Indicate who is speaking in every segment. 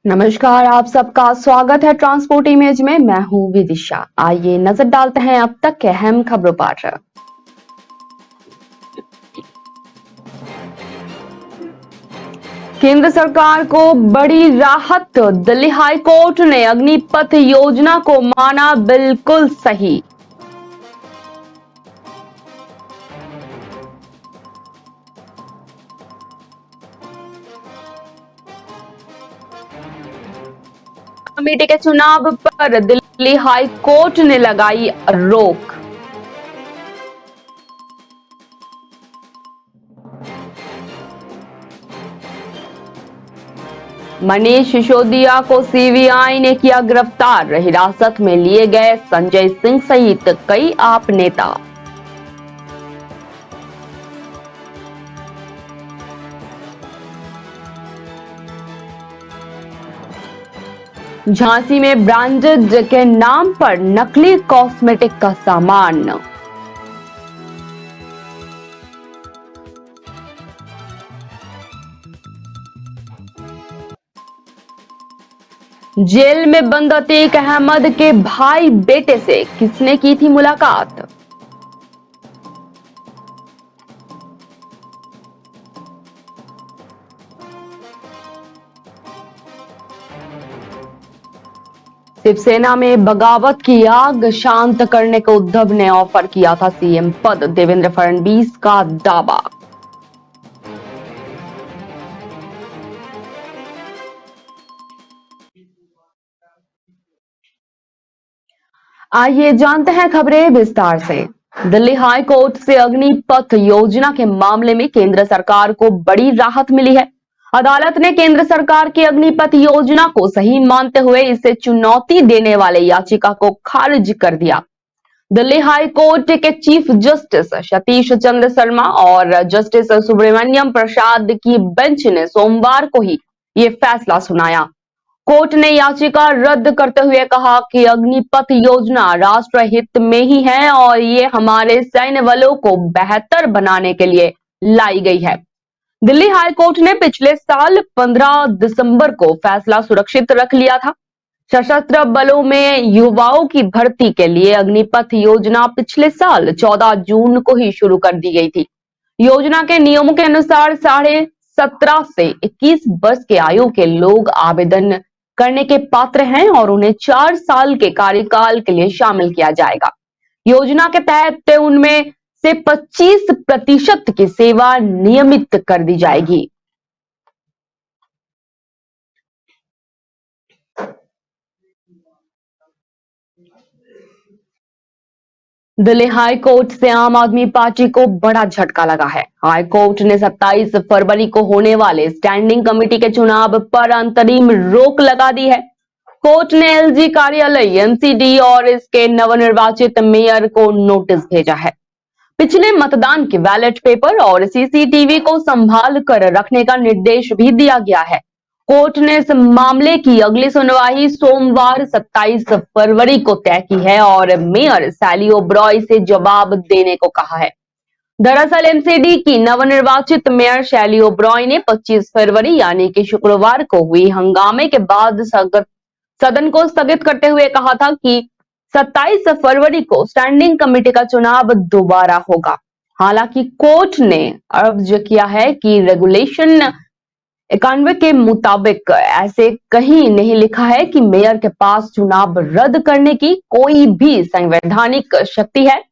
Speaker 1: नमस्कार, आप सबका स्वागत है ट्रांसपोर्ट इमेज में। मैं हूं विदिशा। आइए नजर डालते हैं अब तक के अहम खबरों पर। केंद्र सरकार को बड़ी राहत, दिल्ली हाई कोर्ट ने अग्निपथ योजना को माना बिल्कुल सही। कमेटी के चुनाव पर दिल्ली हाई कोर्ट ने लगाई रोक। मनीष सिसोदिया को सीबीआई ने किया गिरफ्तार। हिरासत में लिए गए संजय सिंह सहित कई आप नेता। झांसी में ब्रांडेड के नाम पर नकली कॉस्मेटिक का सामान। जेल में बंद अतीक अहमद के भाई बेटे से किसने की थी मुलाकात? शिवसेना में बगावत की आग शांत करने को उद्धव ने ऑफर किया था सीएम पद, देवेंद्र फडणवीस का दावा। आइए जानते हैं खबरें विस्तार से। दिल्ली हाई कोर्ट से अग्निपथ योजना के मामले में केंद्र सरकार को बड़ी राहत मिली है। अदालत ने केंद्र सरकार की अग्निपथ योजना को सही मानते हुए इसे चुनौती देने वाले याचिका को खारिज कर दिया। दिल्ली हाई कोर्ट के चीफ जस्टिस सतीश चंद्र शर्मा और जस्टिस सुब्रमण्यम प्रसाद की बेंच ने सोमवार को ही ये फैसला सुनाया। कोर्ट ने याचिका रद्द करते हुए कहा कि अग्निपथ योजना राष्ट्र हित में ही है और ये हमारे सैन्य बलों को बेहतर बनाने के लिए लाई गई है। दिल्ली हाई कोर्ट ने पिछले साल 15 दिसंबर को फैसला सुरक्षित रख लिया था। सशस्त्र बलों में युवाओं की भर्ती के लिए अग्निपथ योजना पिछले साल 14 जून को ही शुरू कर दी गई थी। योजना के नियमों के अनुसार 17.5 से 21 वर्ष के आयु के लोग आवेदन करने के पात्र हैं और उन्हें 4 साल के कार्यकाल के लिए शामिल किया जाएगा। योजना के तहत उनमें से 25% की सेवा नियमित कर दी जाएगी। दिल्ली हाई कोर्ट से आम आदमी पार्टी को बड़ा झटका लगा है। हाई कोर्ट ने 27 फरवरी को होने वाले स्टैंडिंग कमेटी के चुनाव पर अंतरिम रोक लगा दी है। कोर्ट ने एलजी कार्यालय, एमसीडी और इसके नवनिर्वाचित मेयर को नोटिस भेजा है। पिछले मतदान के बैलेट पेपर और सीसीटीवी को संभाल कर रखने का निर्देश भी दिया गया है। कोर्ट ने इस मामले की अगली सुनवाई सोमवार 27 फरवरी को तय की है और मेयर सैली ओब्रॉय से जवाब देने को कहा है। दरअसल एमसीडी की नवनिर्वाचित मेयर शैली ओब्रॉय ने 25 फरवरी यानी कि शुक्रवार को हुई हंगामे के बाद सदन को स्थगित करते हुए कहा था कि 27 फरवरी को स्टैंडिंग कमेटी का चुनाव दोबारा होगा। हालांकि कोर्ट ने अर्ज किया है कि रेगुलेशन 91 के मुताबिक ऐसे कहीं नहीं लिखा है कि मेयर के पास चुनाव रद्द करने की कोई भी संवैधानिक शक्ति है।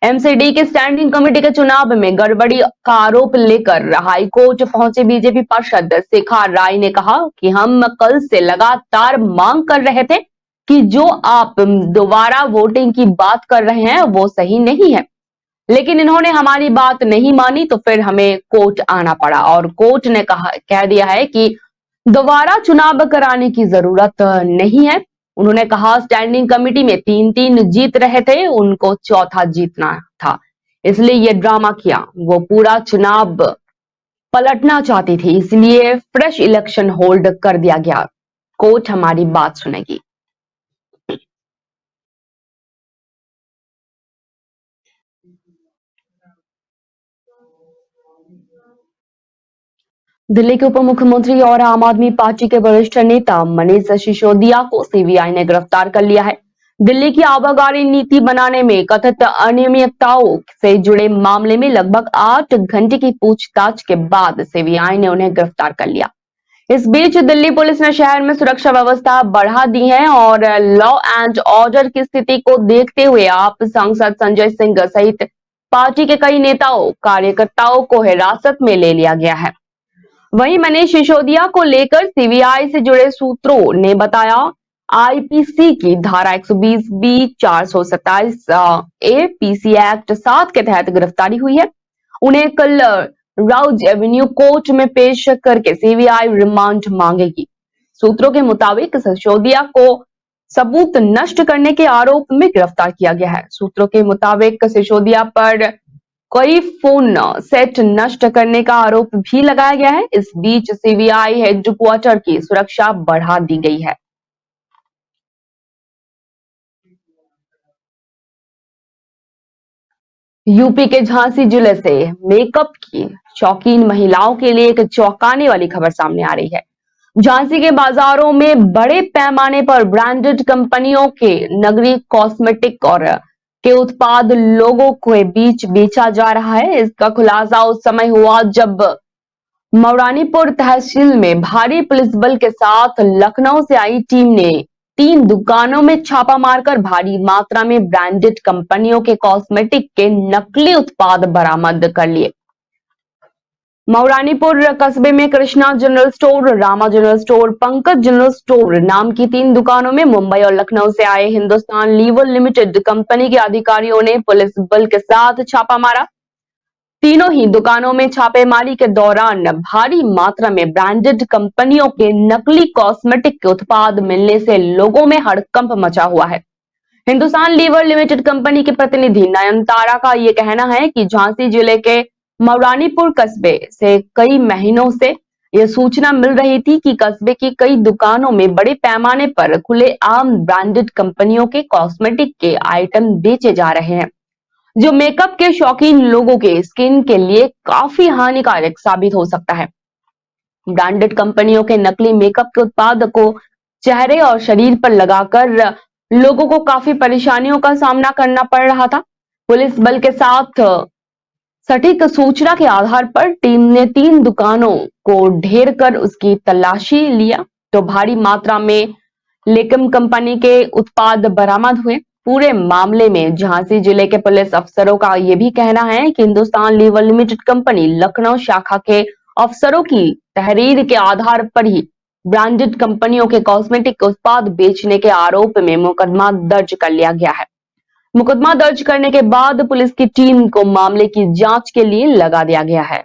Speaker 1: एमसीडी के स्टैंडिंग कमेटी के चुनाव में गड़बड़ी का आरोप लेकर हाई कोर्ट पहुंचे बीजेपी पार्षद शेखर राय ने कहा कि हम कल से लगातार मांग कर रहे थे कि जो आप दोबारा वोटिंग की बात कर रहे हैं वो सही नहीं है, लेकिन इन्होंने हमारी बात नहीं मानी तो फिर हमें कोर्ट आना पड़ा और कोर्ट ने कह दिया है कि दोबारा चुनाव कराने की जरूरत नहीं है। उन्होंने कहा स्टैंडिंग कमेटी में 3-3 जीत रहे थे, उनको चौथा जीतना था, इसलिए ये ड्रामा किया। वो पूरा चुनाव पलटना चाहती थी, इसलिए फ्रेश इलेक्शन होल्ड कर दिया गया। कोर्ट हमारी बात सुनेगी। दिल्ली के उप मुख्यमंत्री और आम आदमी पार्टी के वरिष्ठ नेता मनीष सिसोदिया को सीबीआई ने गिरफ्तार कर लिया है। दिल्ली की आबकारी नीति बनाने में कथित अनियमितताओं से जुड़े मामले में लगभग 8 घंटे की पूछताछ के बाद सीबीआई ने उन्हें गिरफ्तार कर लिया। इस बीच दिल्ली पुलिस ने शहर में सुरक्षा व्यवस्था बढ़ा दी है और लॉ एंड ऑर्डर की स्थिति को देखते हुए आप सांसद संजय सिंह सहित पार्टी के कई नेताओं कार्यकर्ताओं को हिरासत में ले लिया गया है। वहीं मनीष सिसोदिया को लेकर सीबीआई से जुड़े सूत्रों ने बताया, आईपीसी की धारा 120 बी 427 ए पीसी एक्ट 7 के तहत गिरफ्तारी हुई है। उन्हें कल राउज एवेन्यू कोर्ट में पेश करके सीबीआई रिमांड मांगेगी। सूत्रों के मुताबिक सिसोदिया को सबूत नष्ट करने के आरोप में गिरफ्तार किया गया है। सूत्रों के मुताबिक सिसोदिया पर कई फोन सेट नष्ट करने का आरोप भी लगाया गया है। इस बीच सीबीआई हेडक्वार्टर की सुरक्षा बढ़ा दी गई है। यूपी के झांसी जिले से मेकअप की शौकीन महिलाओं के लिए एक चौंकाने वाली खबर सामने आ रही है। झांसी के बाजारों में बड़े पैमाने पर ब्रांडेड कंपनियों के नगरी कॉस्मेटिक और के उत्पाद लोगों के बीच बेचा जा रहा है। इसका खुलासा उस समय हुआ जब मौरानीपुर तहसील में भारी पुलिस बल के साथ लखनऊ से आई टीम ने 3 दुकानों में छापा मारकर भारी मात्रा में ब्रांडेड कंपनियों के कॉस्मेटिक के नकली उत्पाद बरामद कर लिए। मौरानीपुर कस्बे में Krishna general store, Rama general store, Pankaj general store नाम की 3 दुकानों में मुंबई और लखनऊ से आए हिंदुस्तान लीवर लिमिटेड कंपनी के अधिकारियों ने पुलिस बल के साथ छापा मारा। तीनों ही दुकानों में छापेमारी के दौरान भारी मात्रा में ब्रांडेड कंपनियों के नकली कॉस्मेटिक के उत्पाद मिलने से लोगों में हड़कंप मचा हुआ है। हिंदुस्तान लीवर लिमिटेड कंपनी के प्रतिनिधि नयनतारा का ये कहना है कि झांसी जिले के मौरानीपुर कस्बे से कई महीनों से यह सूचना मिल रही थी कि कस्बे की कई दुकानों में बड़े पैमाने पर खुलेआम ब्रांडेड कंपनियों के कॉस्मेटिक के आइटम बेचे जा रहे हैं, जो मेकअप के शौकीन लोगों के स्किन के लिए काफी हानिकारक साबित हो सकता है। ब्रांडेड कंपनियों के नकली मेकअप के उत्पाद को चेहरे और शरीर पर लगाकर लोगों को काफी परेशानियों का सामना करना पड़ रहा था। पुलिस बल के साथ सटीक सूचना के आधार पर टीम ने 3 दुकानों को ढेर कर उसकी तलाशी लिया तो भारी मात्रा में लेकम कंपनी के उत्पाद बरामद हुए। पूरे मामले में झांसी जिले के पुलिस अफसरों का यह भी कहना है कि Hindustan Lever Limited company Lucknow शाखा के अफसरों की तहरीर के आधार पर ही ब्रांडेड कंपनियों के कॉस्मेटिक उत्पाद बेचने के आरोप में मुकदमा दर्ज कर लिया गया है। मुकदमा दर्ज करने के बाद पुलिस की टीम को मामले की जांच के लिए लगा दिया गया है।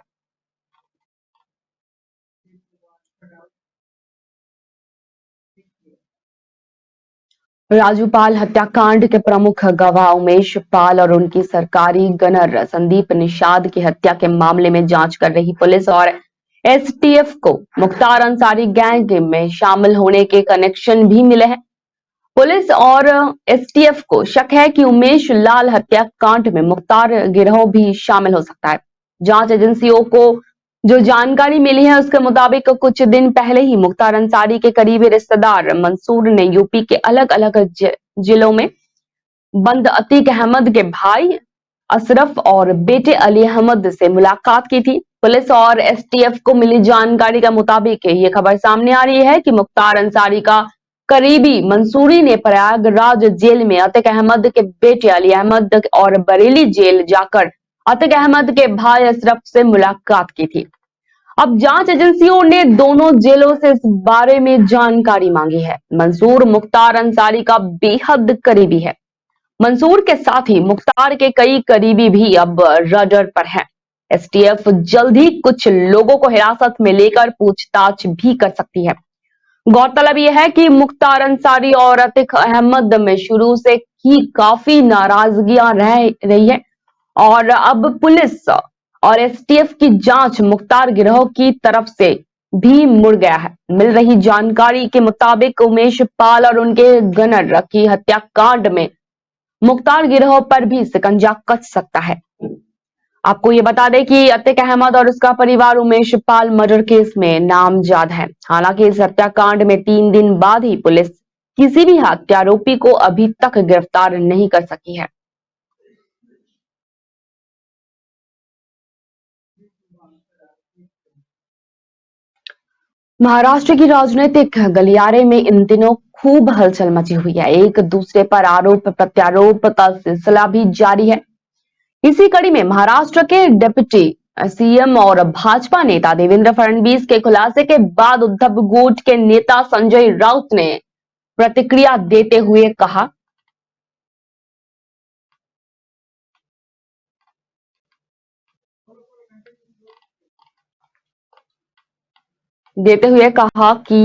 Speaker 1: राजूपाल हत्याकांड के प्रमुख गवाह उमेश पाल और उनकी सरकारी गनर संदीप निषाद की हत्या के मामले में जांच कर रही पुलिस और एसटीएफ को मुख्तार अंसारी गैंग में शामिल होने के कनेक्शन भी मिले हैं। पुलिस और एसटीएफ को शक है कि उमेश लाल हत्याकांड में मुख्तार गिरोह भी शामिल हो सकता है। जांच एजेंसियों को जो जानकारी मिली है उसके मुताबिक कुछ दिन पहले ही मुख्तार अंसारी के करीबी रिश्तेदार मंसूर ने यूपी के अलग अलग जिलों में बंद अतीक अहमद के भाई अशरफ और बेटे अली अहमद से मुलाकात की थी। पुलिस और एसटीएफ को मिली जानकारी के मुताबिक ये खबर सामने आ रही है कि मुख्तार अंसारी का करीबी मंसूरी ने प्रयागराज जेल में अतीक अहमद के बेटे अली अहमद और बरेली जेल जाकर अतीक अहमद के भाई अशरफ से मुलाकात की थी। अब जांच एजेंसियों ने दोनों जेलों से इस बारे में जानकारी मांगी है। मंसूर मुख्तार अंसारी का बेहद करीबी है। मंसूर के साथ ही मुख्तार के कई करीबी भी अब रडर पर हैं। एसटीएफ जल्द ही कुछ लोगों को हिरासत में लेकर पूछताछ भी कर सकती है। गौरतलब यह है कि मुख्तार अंसारी और अतीक अहमद में शुरू से ही काफी नाराजगियां रह रही है और अब पुलिस और एसटीएफ की जांच मुख्तार गिरोह की तरफ से भी मुड़ गया है। मिल रही जानकारी के मुताबिक उमेश पाल और उनके गनर की हत्याकांड में मुख्तार गिरोह पर भी शिकंजा कस सकता है। आपको ये बता दें कि अतिक अहमद और उसका परिवार उमेश पाल मर्डर केस में नामजद है। हालांकि इस हत्याकांड में 3 दिन बाद ही पुलिस किसी भी हत्यारोपी को अभी तक गिरफ्तार नहीं कर सकी है। महाराष्ट्र की राजनीतिक गलियारे में इन दिनों खूब हलचल मची हुई है। एक दूसरे पर आरोप प्रत्यारोप का सिलसिला भी जारी है। इसी कड़ी में महाराष्ट्र के डिप्टी सीएम और भाजपा नेता देवेंद्र फडणवीस के खुलासे के बाद उद्धव गुट के नेता संजय राउत ने प्रतिक्रिया देते हुए कहा कि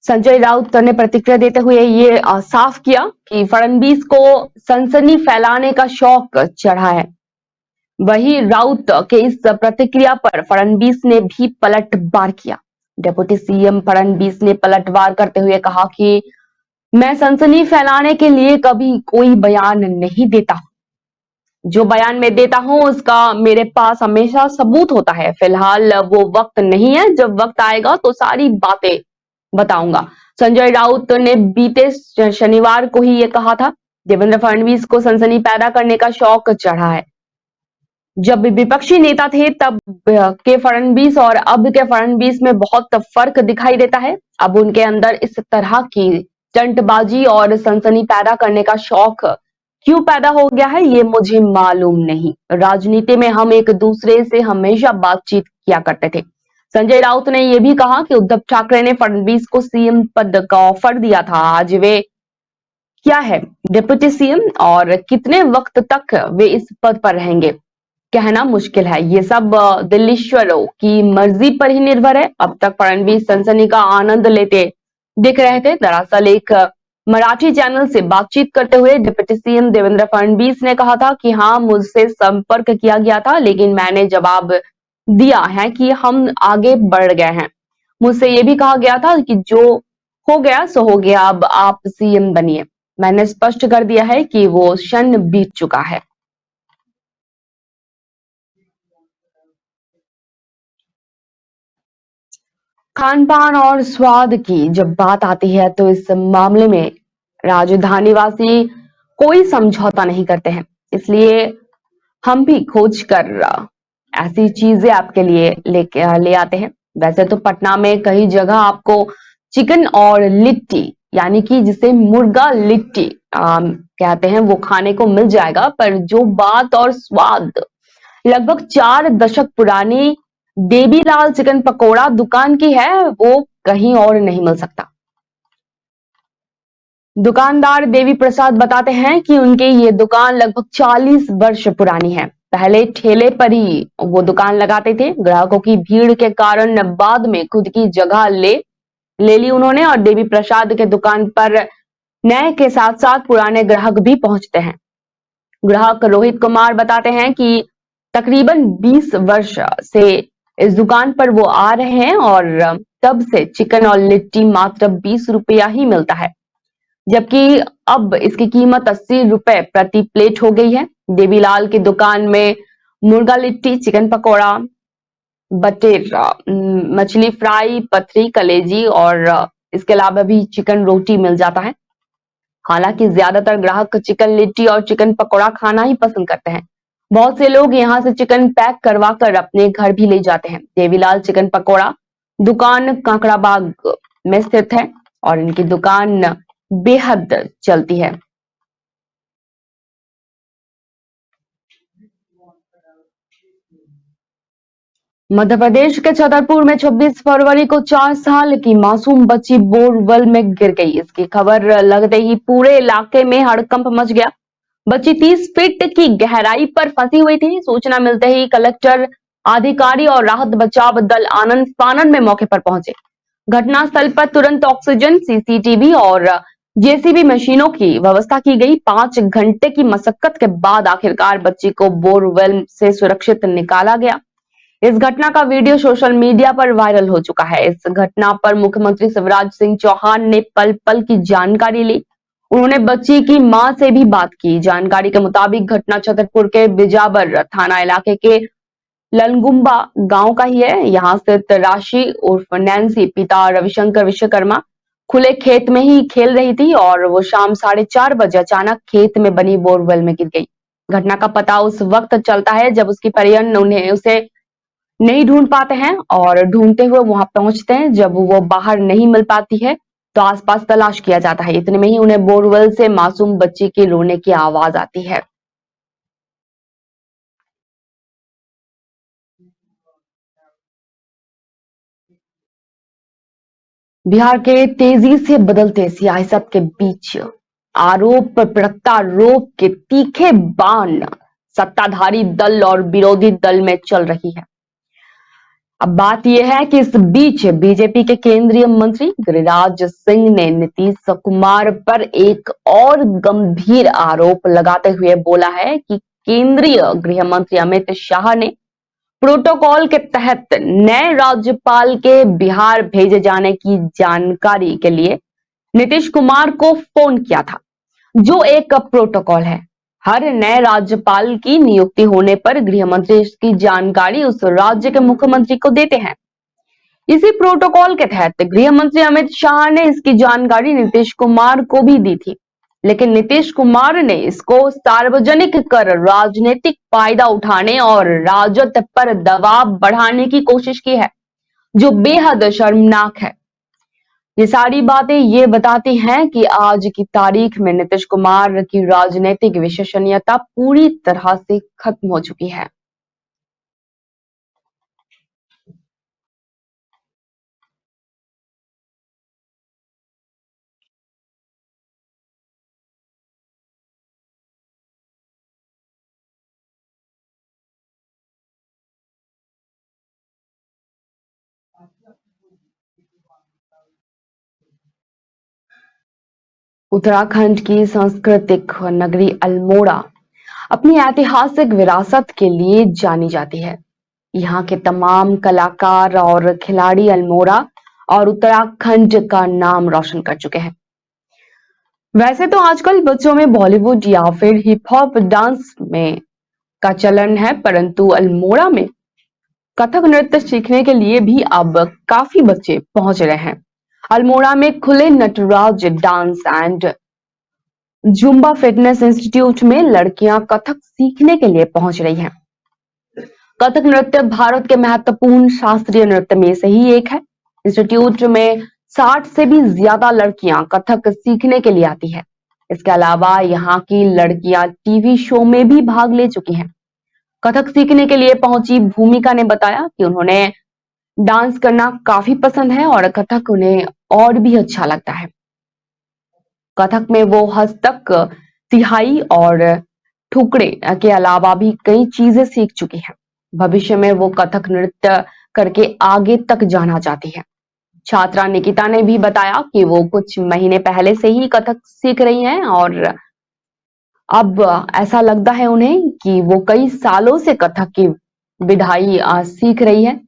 Speaker 1: संजय राउत ने प्रतिक्रिया देते हुए ये साफ किया कि फडणवीस को सनसनी फैलाने का शौक चढ़ा है। वही राउत के इस प्रतिक्रिया पर फडणवीस ने भी पलटवार किया। डिप्टी सीएम फडणवीस ने पलटवार करते हुए कहा कि मैं सनसनी फैलाने के लिए कभी कोई बयान नहीं देता। जो बयान मैं देता हूं उसका मेरे पास हमेशा सबूत होता है। फिलहाल वो वक्त नहीं है, जब वक्त आएगा तो सारी बातें बताऊंगा। संजय राउत ने बीते शनिवार को ही ये कहा था। देवेंद्र फडणवीस को सनसनी पैदा करने का शौक चढ़ा है। जब विपक्षी नेता थे तब के फडणवीस और अब के फडणवीस में बहुत फर्क दिखाई देता है। अब उनके अंदर इस तरह की टंटबाजी और सनसनी पैदा करने का शौक क्यों पैदा हो गया है ये मुझे मालूम नहीं। राजनीति में हम एक दूसरे से हमेशा बातचीत किया करते थे। संजय राउत ने यह भी कहा कि उद्धव ठाकरे ने फडणवीस को सीएम पद का ऑफर दिया था। आज वे क्या है डिप्टी सीएम और कितने वक्त तक वे इस पद पर रहेंगे कहना मुश्किल है। ये सब दिल्लीश्वरों की मर्जी पर ही निर्भर है। अब तक फडणवीस सनसनी का आनंद लेते दिख रहे थे। दरअसल एक मराठी चैनल से बातचीत करते हुए डिप्टी सीएम देवेंद्र फडणवीस ने कहा था कि हाँ, मुझसे संपर्क किया गया था, लेकिन मैंने जवाब दिया है कि हम आगे बढ़ गए हैं। मुझसे ये भी कहा गया था कि जो हो गया सो हो गया, अब आप सीएम बनिए। मैंने स्पष्ट कर दिया है कि वो क्षण बीत चुका है। खान पान और स्वाद की जब बात आती है तो इस मामले में राजधानी वासी कोई समझौता नहीं करते हैं। इसलिए हम भी खोज कर ऐसी चीजें आपके लिए ले आते हैं। वैसे तो पटना में कई जगह आपको चिकन और लिट्टी यानी कि जिसे मुर्गा लिट्टी कहते हैं वो खाने को मिल जाएगा, पर जो बात और स्वाद लगभग 4 दशक पुरानी देवीलाल चिकन पकोड़ा दुकान की है वो कहीं और नहीं मिल सकता। दुकानदार देवी प्रसाद बताते हैं कि उनके ये दुकान लगभग 40 वर्ष पुरानी है। पहले ठेले पर ही वो दुकान लगाते थे। ग्राहकों की भीड़ के कारण बाद में खुद की जगह ले ली उन्होंने और देवी प्रसाद के दुकान पर नए के साथ साथ पुराने ग्राहक भी पहुंचते हैं। ग्राहक रोहित कुमार बताते हैं कि तकरीबन 20 वर्ष से इस दुकान पर वो आ रहे हैं और तब से चिकन और लिट्टी मात्र 20 रुपया ही मिलता है, जबकि अब इसकी कीमत 80 रुपए प्रति प्लेट हो गई है। देवीलाल की दुकान में मुर्गा लिट्टी, चिकन पकौड़ा, बटेर, मछली फ्राई, पथरी, कलेजी और इसके अलावा भी चिकन रोटी मिल जाता है। हालांकि ज्यादातर ग्राहक चिकन लिट्टी और चिकन पकौड़ा खाना ही पसंद करते हैं। बहुत से लोग यहाँ से चिकन पैक करवा कर अपने घर भी ले जाते हैं। देवीलाल चिकन पकौड़ा दुकान काकड़ाबाग में स्थित है और इनकी दुकान बेहद चलती है। मध्य प्रदेश के छतरपुर में 26 फरवरी को 4 साल की मासूम बच्ची बोरवेल में गिर गई। इसकी खबर लगते ही पूरे इलाके में हड़कंप मच गया। बच्ची 30 फीट की गहराई पर फंसी हुई थी। सूचना मिलते ही कलेक्टर, अधिकारी और राहत बचाव दल आनंद फानन में मौके पर पहुंचे। घटनास्थल पर तुरंत ऑक्सीजन, सीसीटीवी और जेसीबी मशीनों की व्यवस्था की गई। 5 घंटे की मशक्कत के बाद आखिरकार बच्ची को बोरवेल से सुरक्षित निकाला गया। इस घटना का वीडियो सोशल मीडिया पर वायरल हो चुका है। इस घटना पर मुख्यमंत्री शिवराज सिंह चौहान ने पल पल की जानकारी ली। उन्होंने बच्ची की मां से भी बात की। जानकारी के मुताबिक घटना छतरपुर के बिजावर थाना इलाके के ललगुम्बा गांव का ही है। यहाँ स्थित राशि उर्फ नैन्सी पिता रविशंकर विश्वकर्मा खुले खेत में ही खेल रही थी और वो शाम 4:30 बजे अचानक खेत में बनी बोरवेल में गिर गई। घटना का पता उस वक्त चलता है जब उसकी परिजन उन्हें उसे नहीं ढूंढ पाते हैं और ढूंढते हुए वहां पहुंचते हैं। जब वो बाहर नहीं मिल पाती है तो आसपास तलाश किया जाता है। इतने में ही उन्हें बोरवेल से मासूम बच्ची के रोने की आवाज आती है। बिहार के तेजी से बदलते सियासत के बीच आरोप प्रत्यारोप के तीखे बाण सत्ताधारी दल और विरोधी दल में चल रही है। अब बात यह है कि इस बीच बीजेपी के केंद्रीय मंत्री गिरिराज सिंह ने नीतीश कुमार पर एक और गंभीर आरोप लगाते हुए बोला है कि केंद्रीय गृह मंत्री अमित शाह ने प्रोटोकॉल के तहत नए राज्यपाल के बिहार भेजे जाने की जानकारी के लिए नीतीश कुमार को फोन किया था, जो एक प्रोटोकॉल है। हर नए राज्यपाल की नियुक्ति होने पर गृह मंत्री इसकी जानकारी उस राज्य के मुख्यमंत्री को देते हैं। इसी प्रोटोकॉल के तहत गृह मंत्री अमित शाह ने इसकी जानकारी नीतीश कुमार को भी दी थी, लेकिन नीतीश कुमार ने इसको सार्वजनिक कर राजनीतिक फायदा उठाने और राजद पर दबाव बढ़ाने की कोशिश की है, जो बेहद शर्मनाक है। ये सारी बातें ये बताती हैं कि आज की तारीख में नीतीश कुमार की राजनीतिक विश्वसनीयता पूरी तरह से खत्म हो चुकी है। उत्तराखंड की सांस्कृतिक नगरी अल्मोड़ा अपनी ऐतिहासिक विरासत के लिए जानी जाती है। यहाँ के तमाम कलाकार और खिलाड़ी अल्मोड़ा और उत्तराखंड का नाम रोशन कर चुके हैं। वैसे तो आजकल बच्चों में बॉलीवुड या फिर हिप हॉप डांस में का चलन है, परंतु अल्मोड़ा में कथक नृत्य सीखने के लिए भी अब काफी बच्चे पहुंच रहे हैं। अल्मोड़ा में खुले Nataraj dance and Zumba fitness institute में लड़कियां कथक सीखने के लिए पहुंच रही हैं। कथक नृत्य भारत के महत्वपूर्ण शास्त्रीय नृत्य में से ही एक है। इंस्टीट्यूट में 60 से भी ज्यादा लड़कियां कथक सीखने के लिए आती है। इसके अलावा यहाँ की लड़कियां टीवी शो में भी भाग ले चुकी हैं। कथक सीखने के लिए पहुंची भूमिका ने बताया कि उन्होंने डांस करना काफी पसंद है और कथक उन्हें और भी अच्छा लगता है। कथक में वो हस्तक, तिहाई और ठुकड़े के अलावा भी कई चीजें सीख चुकी है। भविष्य में वो कथक नृत्य करके आगे तक जाना चाहती है। छात्रा निकिता ने भी बताया कि वो कुछ महीने पहले से ही कथक सीख रही हैं और अब ऐसा लगता है उन्हें कि वो कई सालों से कथक की विधाई सीख रही है।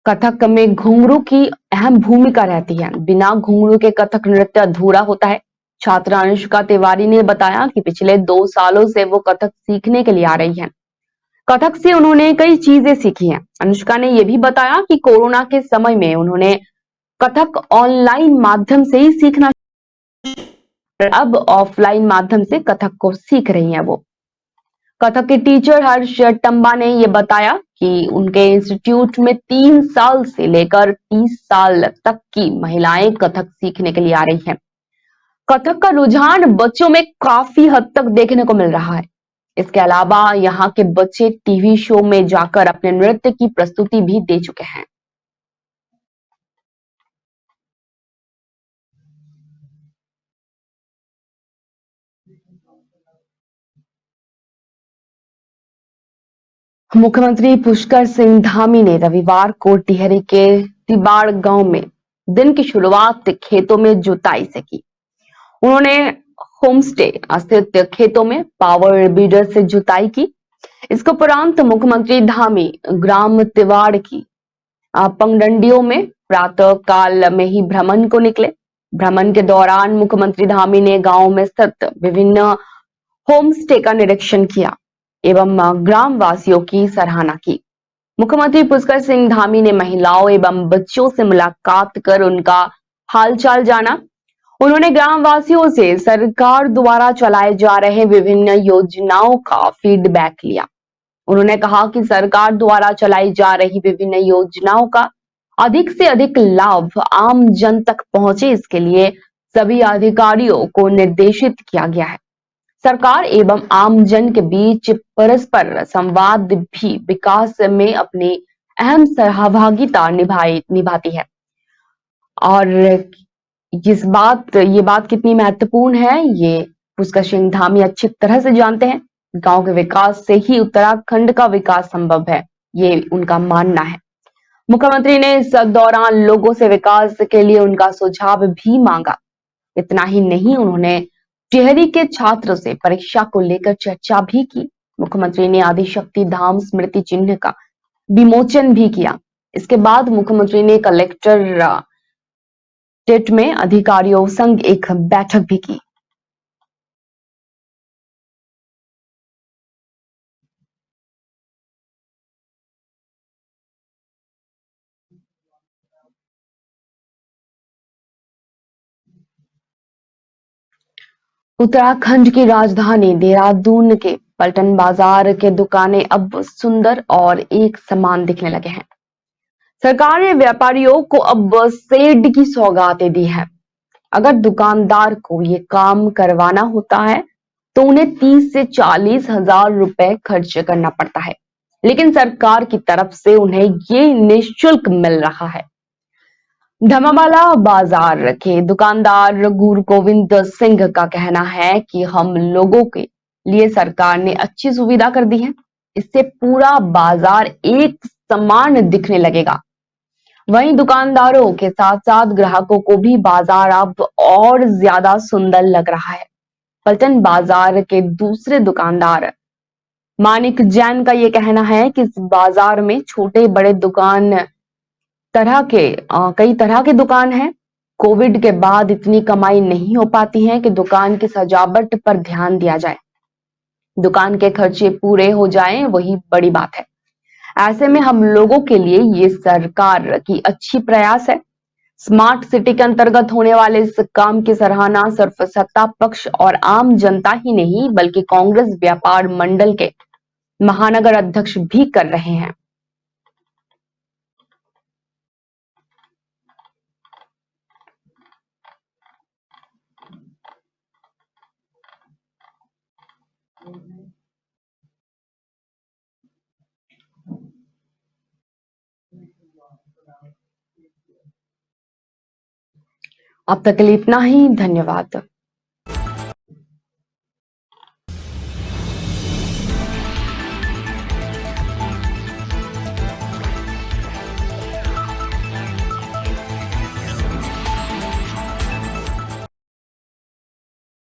Speaker 1: कथक में घुंघरू की अहम भूमिका रहती है। बिना घुंघरू के कथक नृत्य अधूरा होता है। छात्रा अनुष्का तिवारी ने बताया कि पिछले 2 सालों से वो कथक सीखने के लिए आ रही है। कथक से उन्होंने कई चीजें सीखी हैं। अनुष्का ने यह भी बताया कि कोरोना के समय में उन्होंने कथक ऑनलाइन माध्यम से ही सीखना, अब ऑफलाइन माध्यम से कथक को सीख रही हैं वो। कथक के टीचर हर्ष टंबा ने यह बताया कि उनके इंस्टीट्यूट में 3 साल से लेकर 30 साल तक की महिलाएं कथक सीखने के लिए आ रही हैं। कथक का रुझान बच्चों में काफी हद तक देखने को मिल रहा है। इसके अलावा यहाँ के बच्चे टीवी शो में जाकर अपने नृत्य की प्रस्तुति भी दे चुके हैं। मुख्यमंत्री पुष्कर सिंह धामी ने रविवार को टिहरी के तिबाड़ गांव में दिन की शुरुआत खेतों में जुताई से की। उन्होंने होमस्टे स्थित खेतों में पावर बीडर से जुताई की। इसके उपरांत मुख्यमंत्री धामी ग्राम तिवाड़ की पंगडंडियों में प्रातः काल में ही भ्रमण को निकले। भ्रमण के दौरान मुख्यमंत्री धामी ने गांव में स्थित विभिन्न होम स्टे का निरीक्षण किया एवं ग्राम वासियों की सराहना की। मुख्यमंत्री पुष्कर सिंह धामी ने महिलाओं एवं बच्चों से मुलाकात कर उनका हालचाल जाना। उन्होंने ग्राम वासियों से सरकार द्वारा चलाए जा रहे विभिन्न योजनाओं का फीडबैक लिया। उन्होंने कहा कि सरकार द्वारा चलाई जा रही विभिन्न योजनाओं का अधिक से अधिक लाभ आम जन तक पहुंचे, इसके लिए सभी अधिकारियों को निर्देशित किया गया है। सरकार एवं आम जन के बीच परस्पर संवाद भी विकास में अपनी अहम सहभागिता निभाती है। और ये बात कितनी महत्वपूर्ण है, ये पुष्कर सिंह धामी अच्छी तरह से जानते हैं। गांव के विकास से ही उत्तराखंड का विकास संभव है, ये उनका मानना है। मुख्यमंत्री ने इस दौरान लोगों से विकास के लिए उनका सुझाव भी मांगा। इतना ही नहीं, उन्होंने टिहरी के छात्र से परीक्षा को लेकर चर्चा भी की। मुख्यमंत्री ने आदिशक्ति धाम स्मृति चिन्ह का विमोचन भी किया। इसके बाद मुख्यमंत्री ने कलेक्टर टेट में अधिकारियों संग एक बैठक भी की। उत्तराखंड की राजधानी देहरादून के पलटन बाजार के दुकानें अब सुंदर और एक समान दिखने लगे हैं। सरकार ने व्यापारियों को अब शेड की सौगातें दी है। अगर दुकानदार को ये काम करवाना होता है तो उन्हें 30 से 40 हजार रुपए खर्च करना पड़ता है, लेकिन सरकार की तरफ से उन्हें ये निःशुल्क मिल रहा है। धमावाला बाजार के दुकानदार गुरु गोविंद सिंह का कहना है कि हम लोगों के लिए सरकार ने अच्छी सुविधा कर दी है। इससे पूरा बाजार एक समान दिखने लगेगा। वहीं दुकानदारों के साथ साथ ग्राहकों को भी बाजार अब और ज्यादा सुंदर लग रहा है। पलटन बाजार के दूसरे दुकानदार मानिक जैन का ये कहना है कि इस बाजार में छोटे बड़े कई तरह के दुकान हैं। कोविड के बाद इतनी कमाई नहीं हो पाती है कि दुकान की सजावट पर ध्यान दिया जाए। दुकान के खर्चे पूरे हो जाएं, वही बड़ी बात है। ऐसे में हम लोगों के लिए ये सरकार की अच्छी प्रयास है। स्मार्ट सिटी के अंतर्गत होने वाले इस काम की सराहना सिर्फ सत्ता पक्ष और आम जनता ही नहीं बल्कि कांग्रेस व्यापार मंडल के महानगर अध्यक्ष भी कर रहे हैं। अब तक के लिए इतना ही, धन्यवाद।